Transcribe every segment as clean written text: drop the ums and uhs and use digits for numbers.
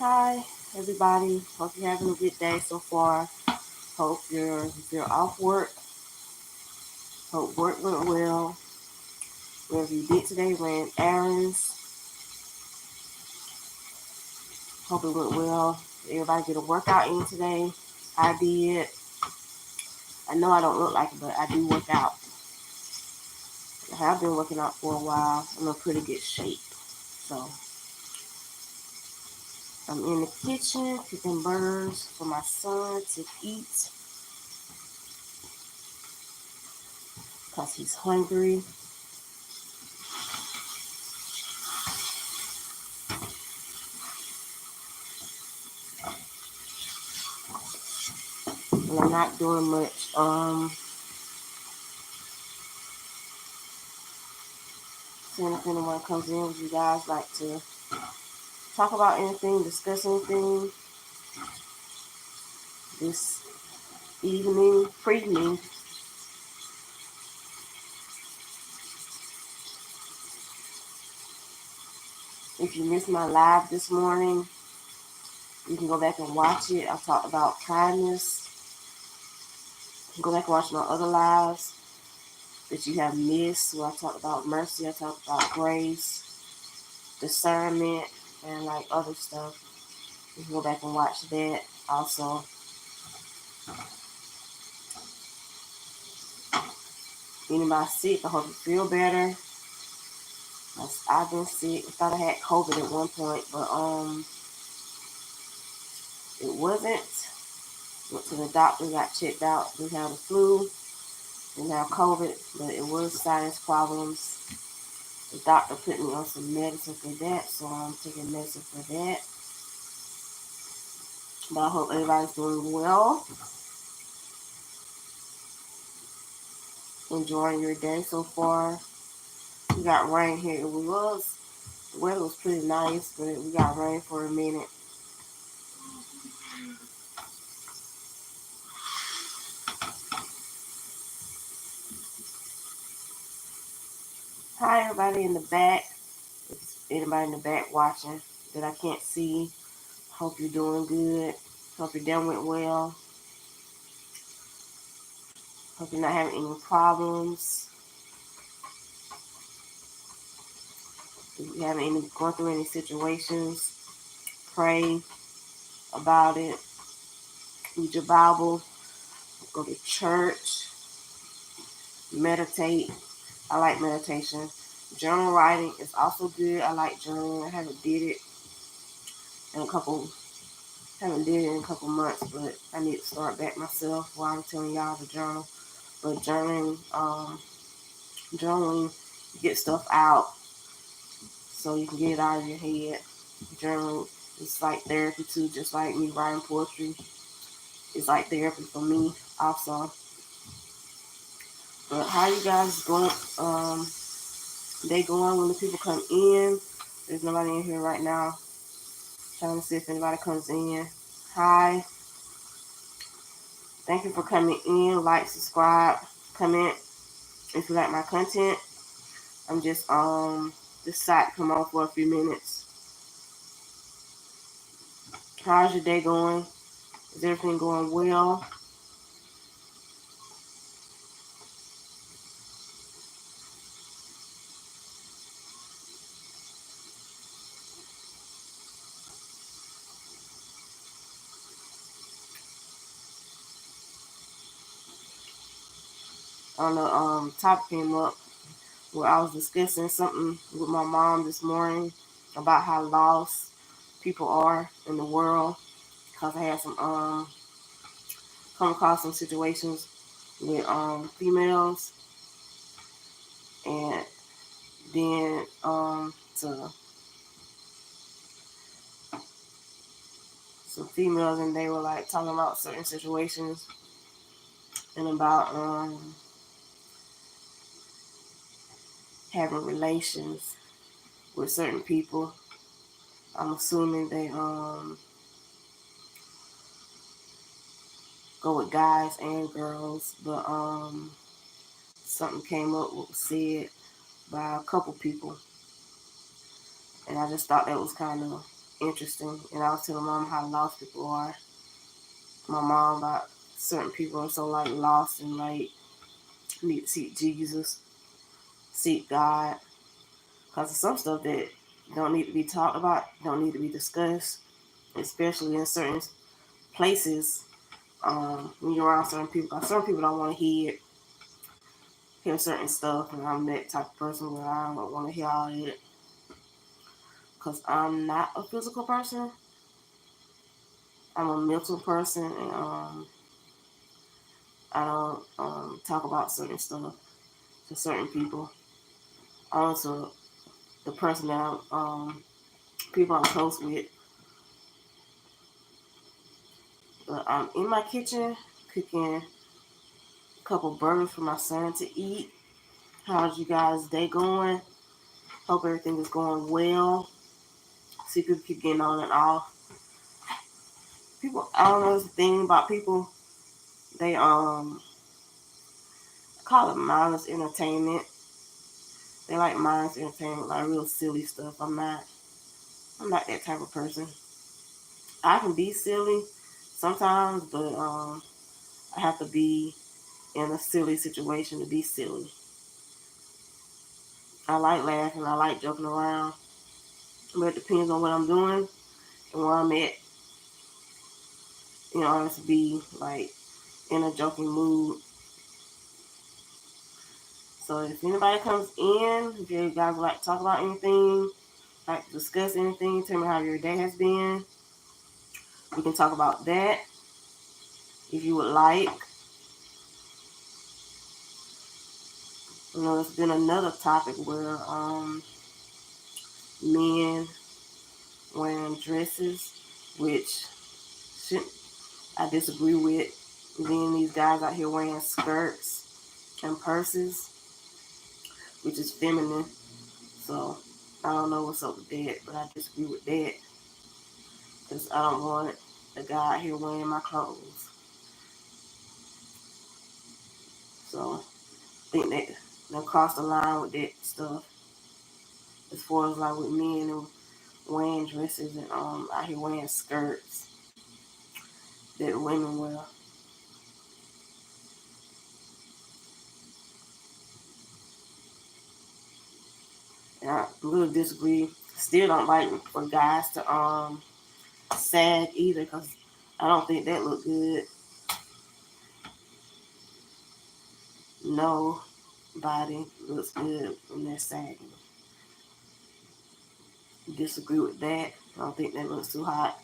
Hi, everybody. Hope you're having a good day so far. Hope you're off work. Hope work went well. Whatever you did today, ran errands. Hope it went well. Everybody get a workout in today. I did. I know I don't look like it, but I do work out. I have been working out for a while. I'm in pretty good shape. So I'm in the kitchen cooking burgers for my son to eat because he's hungry. And I'm not doing much. Seeing if anyone comes in, would you guys like to talk about anything, discuss anything this evening? If you missed my live this morning, you can go back and watch it. I talked about kindness. You can go back and watch my other lives that you have missed, where I talked about mercy, I talked about grace, discernment, and like other stuff. You can go back and watch that also. Anybody sick, I hope you feel better. I've been sick. I thought I had COVID at one point, but it wasn't. Went to the doctor, got checked out. Didn't have the flu, didn't have COVID, but it was sinus problems. The doctor put me on some medicine for that, so I'm taking medicine for that. But I hope everybody's doing well. Enjoying your day so far. We got rain here. The weather was pretty nice, but we got rain for a minute. Hi, everybody in the back. If anybody in the back watching that I can't see, hope you're doing good. Hope your day went well. Hope you're not having any problems. If you're going through any situations, pray about it. Read your Bible. Go to church. Meditate. I like meditation. Journal writing is also good. I like journaling. I haven't did it in a couple months, but I need to start back myself while I'm telling y'all to journal. But journaling, you get stuff out so you can get it out of your head. Journaling is like therapy too, just like me writing poetry. It's like therapy for me also. But how you guys going? They going when the people come in. There's nobody in here right now. Trying to see if anybody comes in. Hi. Thank you for coming in. Like, subscribe, comment if you like my content. I'm just decided to come on for a few minutes. How's your day going? Is everything going well? On the topic came up where I was discussing something with my mom this morning about how lost people are in the world, because I had some come across some situations with females, and then to some females, and they were like talking about certain situations and about having relations with certain people. I'm assuming they go with guys and girls, but something came up what was said by a couple people, and I just thought that was kind of interesting. And I was telling mom how lost people are. My mom about certain people are so like lost and like need to seek Jesus, seek God. Because of some stuff that don't need to be talked about, don't need to be discussed, especially in certain places. When you're around certain people, because certain people don't want to hear certain stuff, and I'm that type of person where I don't want to hear all that. Because I'm not a physical person, I'm a mental person, and I don't talk about certain stuff to certain people. Also, the person that people I'm close with. But I'm in my kitchen cooking a couple burgers for my son to eat. How's you guys' day going? Hope everything is going well. See, people keep getting on and off. People, I don't know the thing about people. They call it mindless entertainment. They like mindless entertainment, like real silly stuff. I'm not. I'm not that type of person. I can be silly sometimes, but I have to be in a silly situation to be silly. I like laughing. I like joking around, but it depends on what I'm doing and where I'm at. I have to be like in a joking mood. So if anybody comes in, if you guys would like to talk about anything, like to discuss anything, tell me how your day has been. We can talk about that if you would like. There's been another topic where men wearing dresses, which I disagree with. And then these guys out here wearing skirts and purses, which is feminine. So I don't know what's up with that, but I disagree with that because I don't want a guy out here wearing my clothes. So I think that they'll cross the line with that stuff as far as like with men and wearing dresses and out here wearing skirts that women wear. And I really disagree. Still don't like for guys to sag either because I don't think that look good. Nobody looks good when they're sagging. Disagree with that. I don't think that looks too hot.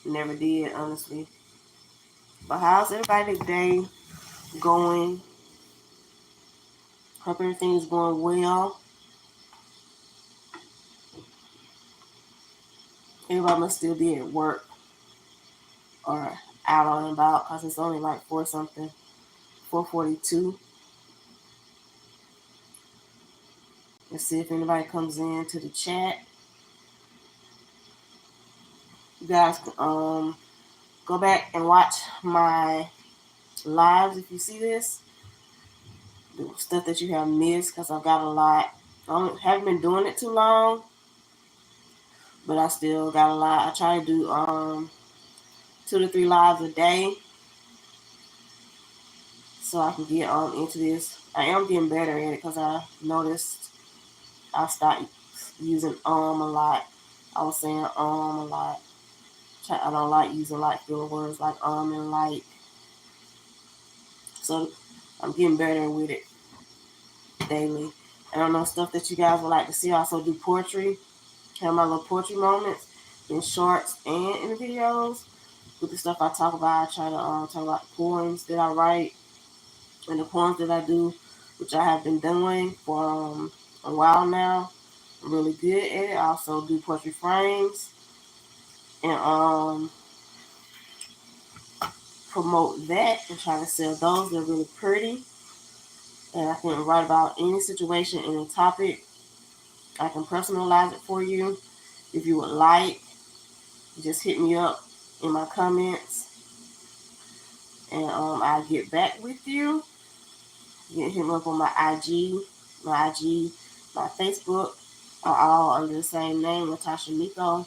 Never did, honestly. But how's everybody's day going? Hope everything's going well. Everybody must still be at work or out on and about because it's only like 4 something, 4:42. Let's see if anybody comes in to the chat. You guys can go back and watch my lives if you see this. The stuff that you have missed because I've got a lot. I haven't been doing it too long, but I still got a lot. I try to do 2 to 3 lives a day so I can get into this. I am getting better at it because I noticed I stopped using a lot. I was saying a lot. I don't like using like filler words like and like. So I'm getting better with it daily. I don't know stuff that you guys would like to see. I also do poetry. Have my little poetry moments in shorts and in videos. With the stuff I talk about, I try to talk about the poems that I write and the poems that I do, which I have been doing for a while now. I'm really good at it. I also do poetry frames and promote that and try to sell those. They're really pretty. And I can write about any situation, any topic. I can personalize it for you. If you would like, just hit me up in my comments and I'll get back with you. You can hit me up on my IG, my Facebook, are all under the same name, Latasha Meko.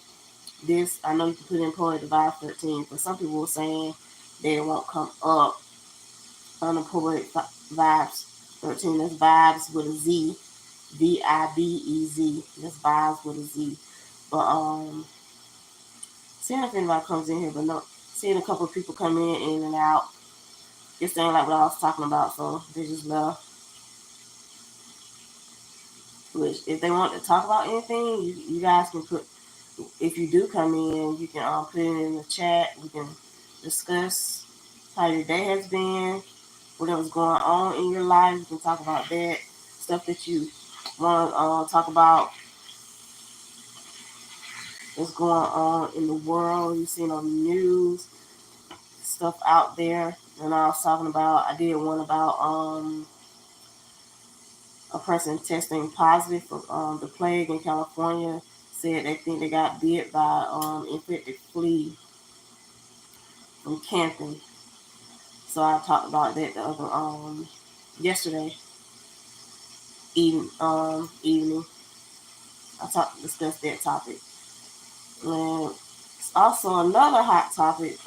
This, I know you can put in Poet Divide 13, but some people were saying they won't come up on the Poet Vibes 13. That's Vibes with a Z. Vibez. That's Vibes with a Z. But seeing if anybody comes in here, but no, seeing a couple of people come in and out. This ain't like what I was talking about, so they just left. Which, if they want to talk about anything, you guys can put. If you do come in, you can put it in the chat. We can discuss how your day has been, whatever's going on in your life. You can talk about that stuff that you want to talk about. What's going on in the world? You seen on the news stuff out there. And I was talking about. I did one about a person testing positive for the plague in California. Said they think they got bit by infected flea from camping. So I talked about that the other yesterday evening. Discussed that topic. And also another hot topic.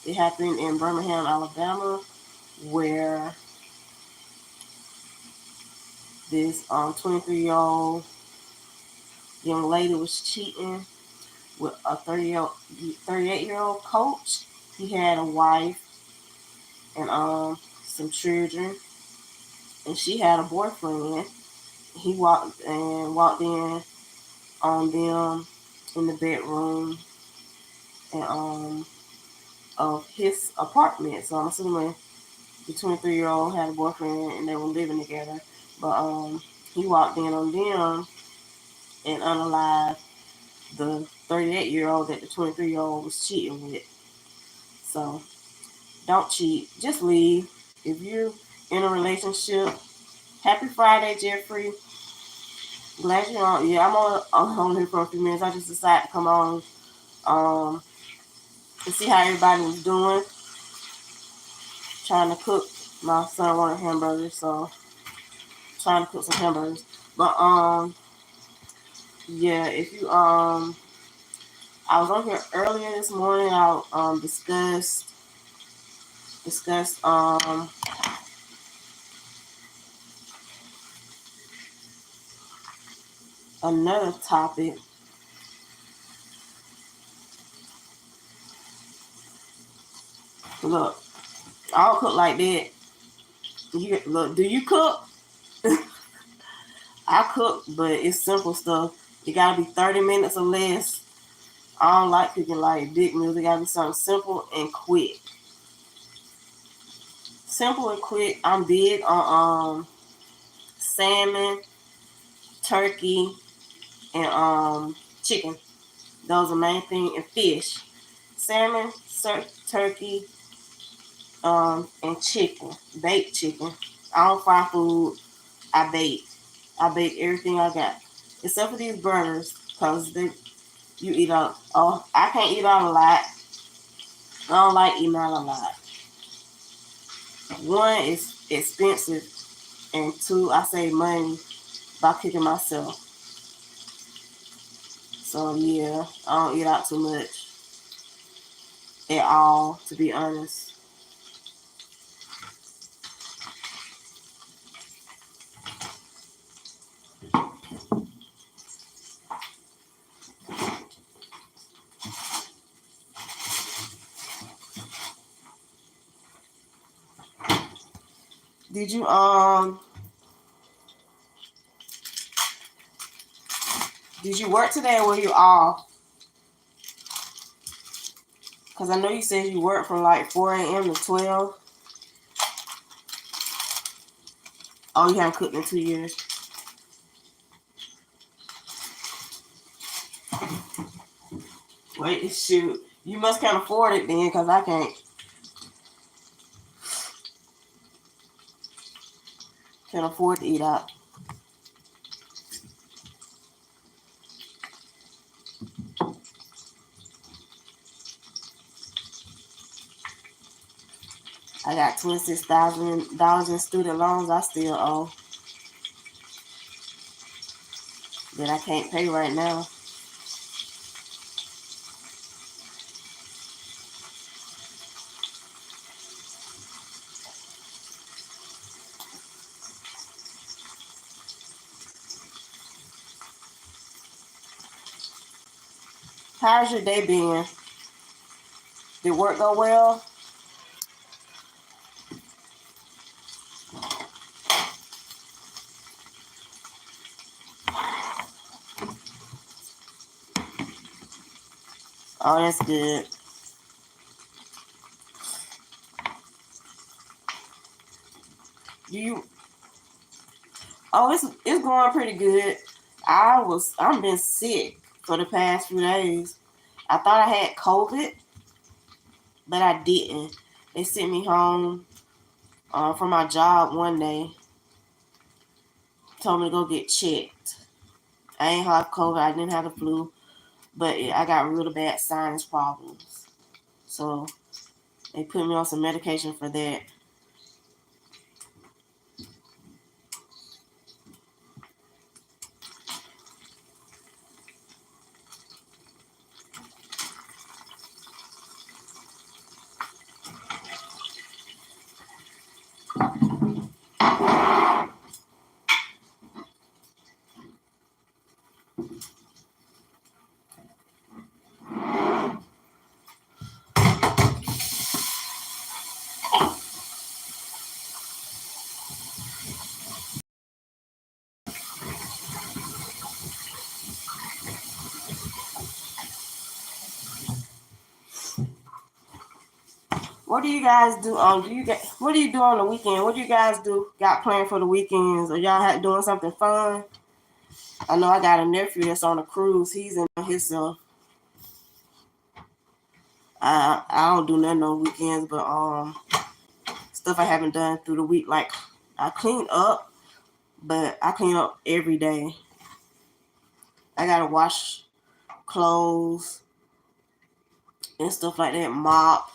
It happened in Birmingham, Alabama, where this 23-year-old young lady was cheating with a 38-year-old coach. He had a wife and some children, and she had a boyfriend. He walked in on them in the bedroom and of his apartment. So I'm assuming the 23-year-old had a boyfriend and they were living together. But he walked in on them and unalived the 38-year-old that the 23-year-old was cheating with. So don't cheat. Just leave. If you're in a relationship, happy Friday, Jeffrey. Glad you're on. Yeah, I'm on here for a few minutes. I just decided to come on to see how everybody was doing. Trying to cook. My son wanted hamburgers, so trying to cook some hamburgers. But yeah, if you I was on here earlier this morning. I discussed another topic. Look, I don't cook like that. Look, do you cook? I cook, but it's simple stuff. It gotta be 30 minutes or less. I don't like cooking like big meals. It gotta be something simple and quick. Simple and quick. I'm big on salmon, turkey, and chicken. Those are the main thing, and fish. Salmon, turkey, and chicken. Baked chicken. I don't fry food. I bake. I bake everything I got. Except for these burgers, because you eat out. Oh, I can't eat out a lot. I don't like eating out a lot. One is expensive, and two, I save money by cooking myself. So yeah, I don't eat out too much at all, to be honest. Did you work today or were you off? Because I know you said you worked from like 4 a.m. to 12. Oh, you haven't cooked in 2 years. Wait, shoot. You must can't afford it then, because I can't afford to eat out. I got $26,000 in student loans I still owe. that I can't pay right now. How's your day been? Did work go well? Oh, that's good. You Oh, it's going pretty good. I've been sick for the past few days. I thought I had COVID, but I didn't. They sent me home from my job one day. Told me to go get checked. I ain't have COVID. I didn't have the flu, but I got really bad sinus problems. So they put me on some medication for that. What do you guys do? What do you do on the weekend? What do you guys do? Got planned for the weekends? Or y'all doing something fun? I know I got a nephew that's on a cruise. He's in his I don't do nothing on weekends, but stuff I haven't done through the week. Like I clean up, but I clean up every day. I gotta wash clothes and stuff like that. Mop.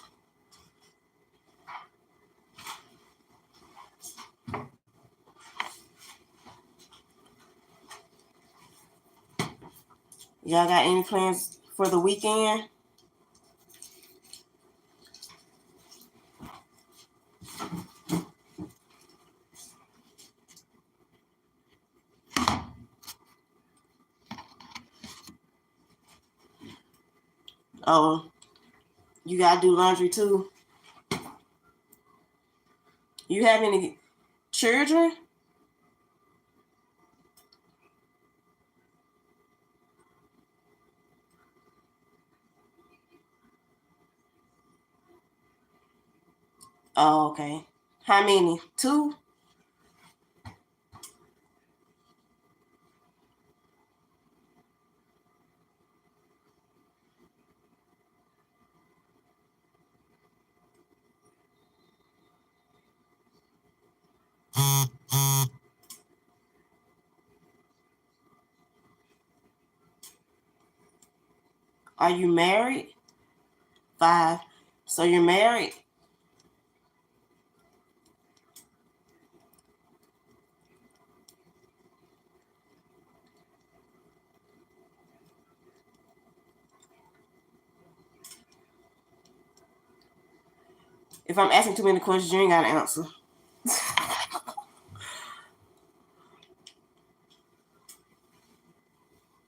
Y'all got any plans for the weekend? Oh, you gotta do laundry too. You have any children? Oh, okay. How many? Two? Are you married? Five. So you're married? If I'm asking too many questions, you ain't got to answer.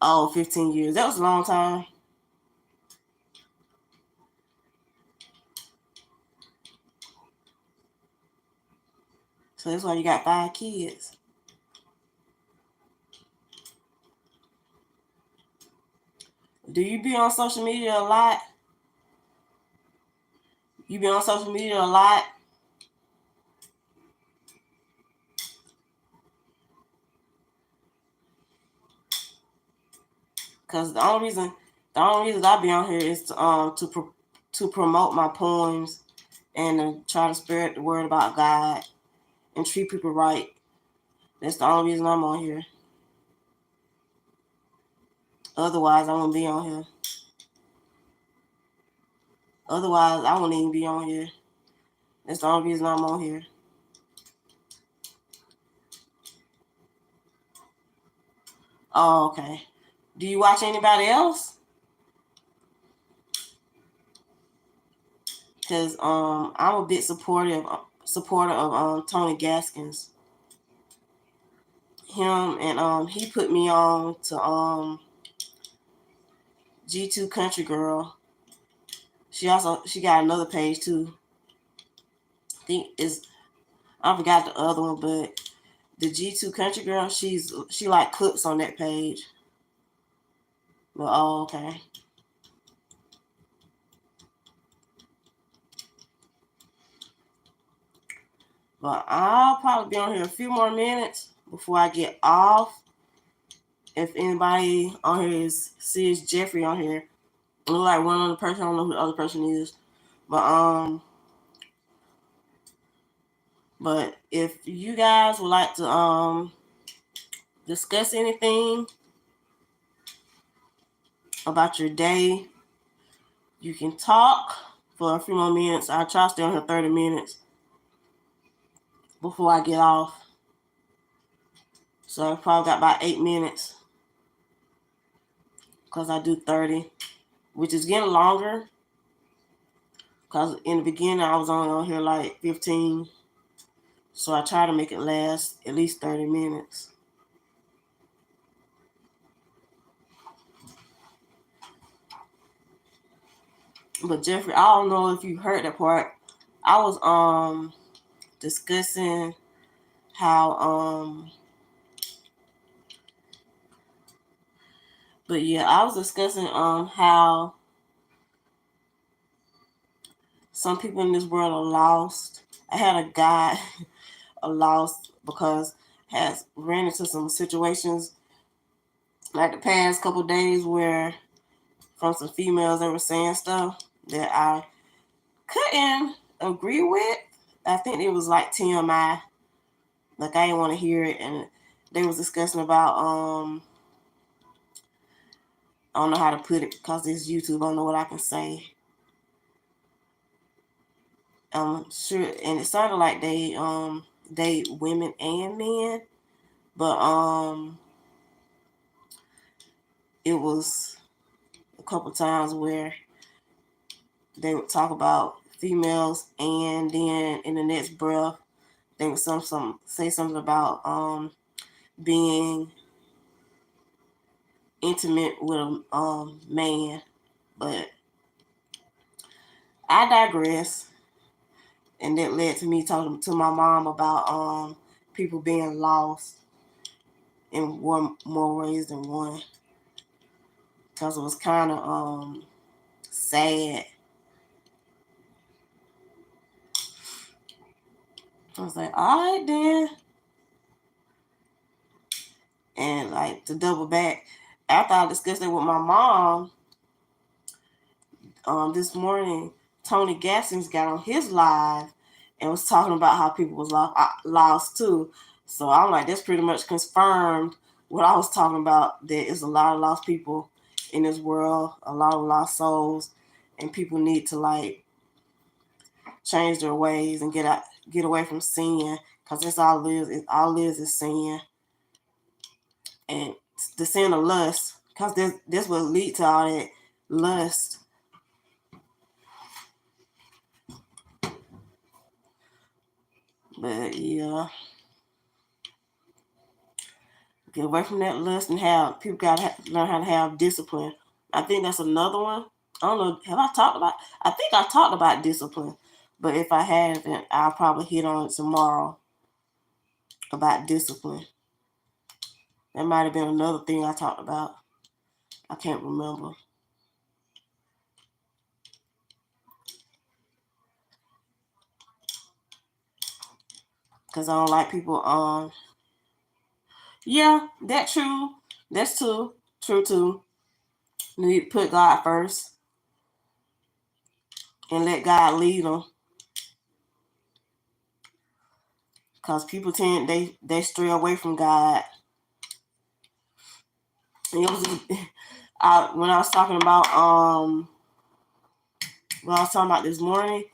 Oh, 15 years. That was a long time. So that's why you got 5 kids. Do you be on social media a lot? You be on social media a lot? Cause the only reason I be on here is to promote my poems and to try to spread the word about God and treat people right. That's the only reason I'm on here. Otherwise, I wouldn't be on here. Otherwise, I wouldn't even be on here. That's the only reason I'm on here. Oh, okay. Do you watch anybody else? Because I'm a bit supporter of Tony Gaskins. Him and he put me on to G2 Country Girl. She got another page too. I think is I forgot the other one, but the G2 Country Girl, she like cooks on that page. But oh, okay. But I'll probably be on here a few more minutes before I get off. If anybody on here sees Jeffrey on here, look like one other person. I don't know who the other person is. But but if you guys would like to discuss anything about your day, you can talk for a few more minutes. I'll try to stay on here 30 minutes before I get off. So I probably got about 8 minutes because I do 30, which is getting longer because in the beginning I was only on here like 15. So I try to make it last at least 30 minutes. But Jeffrey, I don't know if you heard that part. I was discussing how but yeah, I was discussing how some people in this world are lost. I had a guy lost because has ran into some situations like the past couple days where from some females that were saying stuff that I couldn't agree with. I think it was like TMI. Like I didn't want to hear it, and they was discussing about I don't know how to put it because it's YouTube. I don't know what I can say. Sure, and it sounded like they date women and men, but it was a couple times where they would talk about females, and then in the next breath they would say something about being intimate with a man. But I digress, and that led to me talking to my mom about people being lost in one more ways than one, because it was kind of sad. I was like, all right then. And like to double back, after I discussed it with my mom, this morning, Tony Gaskins got on his live and was talking about how people was lost too. So I'm like, that's pretty much confirmed what I was talking about. There is a lot of lost people in this world, a lot of lost souls, and people need to like change their ways and get away from sin, because that's all it is. All it is sin, and the sin of lust, because this will lead to all that lust. But yeah, get away from that lust and have people gotta learn how to have discipline. I think that's another one. I don't know. Have I talked about? I think I talked about discipline, but if I haven't, I'll probably hit on it tomorrow about discipline. That might have been another thing I talked about. I can't remember. Because I don't like people yeah, that's true. That's true too. You need to put God first and let God lead them. Because people they stray away from God. And it was when I was talking about what I was talking about this morning,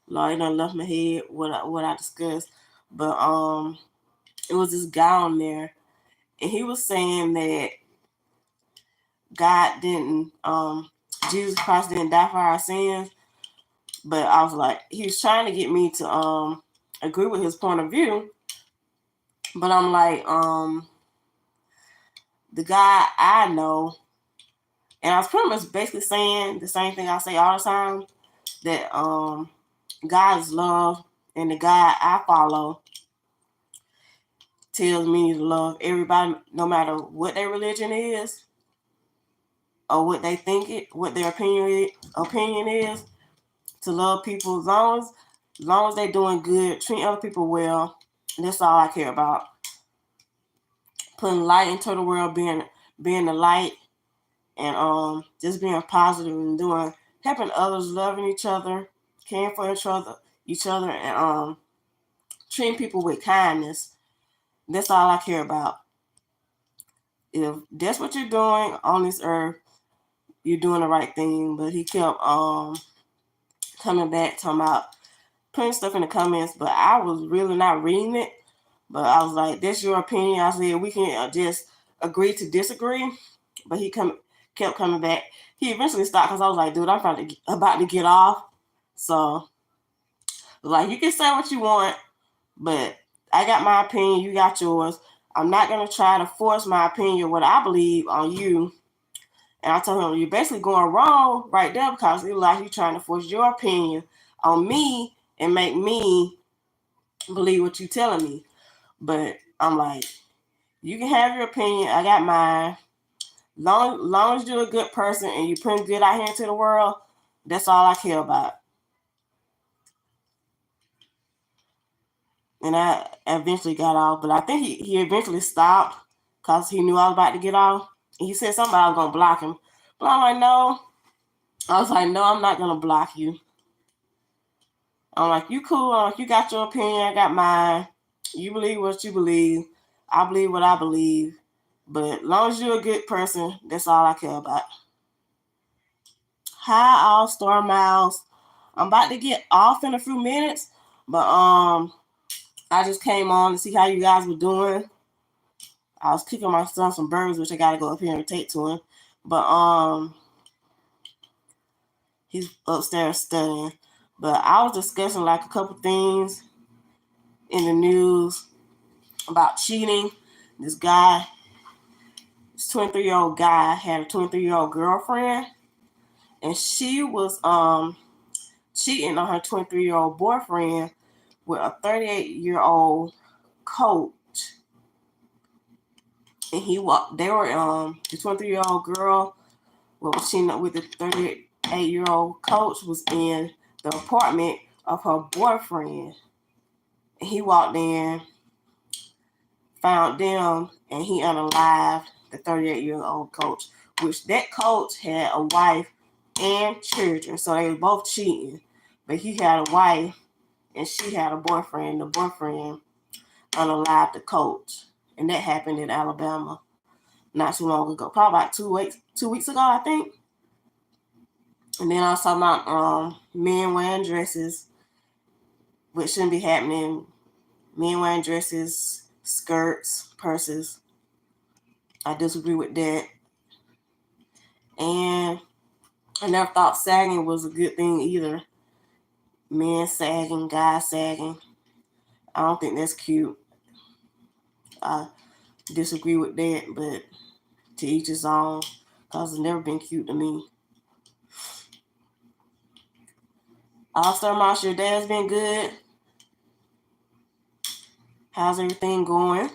Lord, it done left my head what I discussed. But it was this guy on there, and he was saying that God didn't, Jesus Christ didn't die for our sins. But I was like, he was trying to get me to agree with his point of view. But I'm like, the guy I know, and I was pretty much basically saying the same thing I say all the time, that God is love, and the God I follow tells me to love everybody, no matter what their religion is or what they think what their opinion is, to love people as long as they're doing good, treating other people well. That's all I care about. Putting light into the world, being the light, and just being positive and helping others, loving each other, caring for each other, and treating people with kindness. That's all I care about. If that's what you're doing on this earth, you're doing the right thing. But he kept coming back, talking about putting stuff in the comments, but I was really not reading it. But I was like, that's your opinion. I said, we can just agree to disagree. But he kept coming back. He eventually stopped because I was like, dude, I'm about to get off. So, like, you can say what you want, but I got my opinion, you got yours. I'm not going to try to force my opinion, what I believe, on you. And I told him, you're basically going wrong right there, because it's like you're trying to force your opinion on me and make me believe what you're telling me. But I'm like, you can have your opinion, I got mine. Long as you're a good person and you're putting good out here into the world, that's all I care about. And I eventually got off, but I think he eventually stopped because he knew I was about to get off. He said something I was going to block him. But I'm like, no. I was like, no, I'm not going to block you. I'm like, you cool. I'm like, you got your opinion, I got mine. You believe what you believe. I believe what I believe. But as long as you're a good person, that's all I care about. Hi, all Star Miles. I'm about to get off in a few minutes, but I just came on to see how you guys were doing. I was cooking my son some burgers, which I gotta go up here and take to him. But he's upstairs studying. But I was discussing like a couple things in the news about cheating. This 23-year-old guy, had a 23-year-old girlfriend, and she was cheating on her 23-year-old boyfriend with a 38-year-old coach. And they were the 23-year-old girl was cheating with the 38-year-old coach was in the apartment of her boyfriend. And he walked in, found them, and he unalived the 38-year-old coach, which that coach had a wife and children, so they were both cheating. But he had a wife and she had a boyfriend. The boyfriend unalived the coach, and that happened in Alabama not too long ago, probably about 2 weeks ago, I think. And then I was talking about men wearing dresses, which shouldn't be happening. Men wearing dresses, skirts, purses. I disagree with that. And I never thought sagging was a good thing either. Men sagging, guys sagging. I don't think that's cute. I disagree with that, but to each his own, because it's never been cute to me. All-Star Mosh, your dad's been good. How's everything going?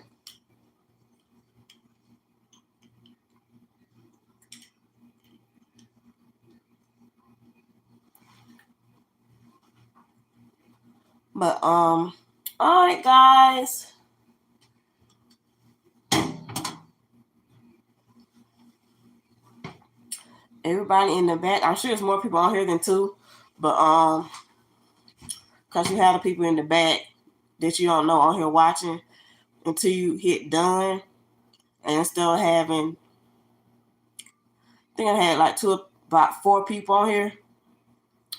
But all right, guys. Everybody in the back. I'm sure there's more people on here than two, but because you have the people in the back that you don't know on here watching until you hit done, and still having. I think I had like about 4 people on here.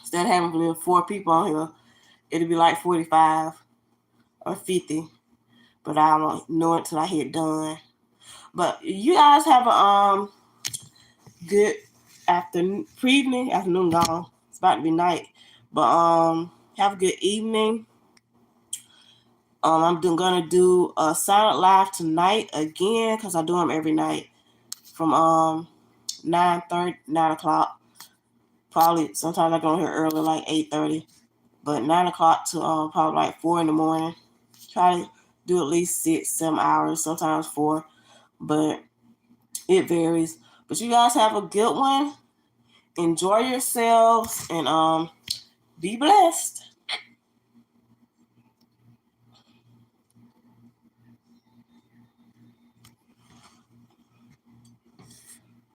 Instead of having 4 people on here, it'd be like 45 or 50. But I don't know until I hit done. But you guys have good afternoon gone. It's about to be night. But have a good evening. I'm gonna do a silent live tonight again because I do them every night from 9 o'clock. Probably sometimes I go here early, like 8:30, but 9 o'clock to probably like 4 in the morning. Try to do at least 6-7 hours, sometimes 4, but it varies. But you guys have a good one. Enjoy yourselves and be blessed.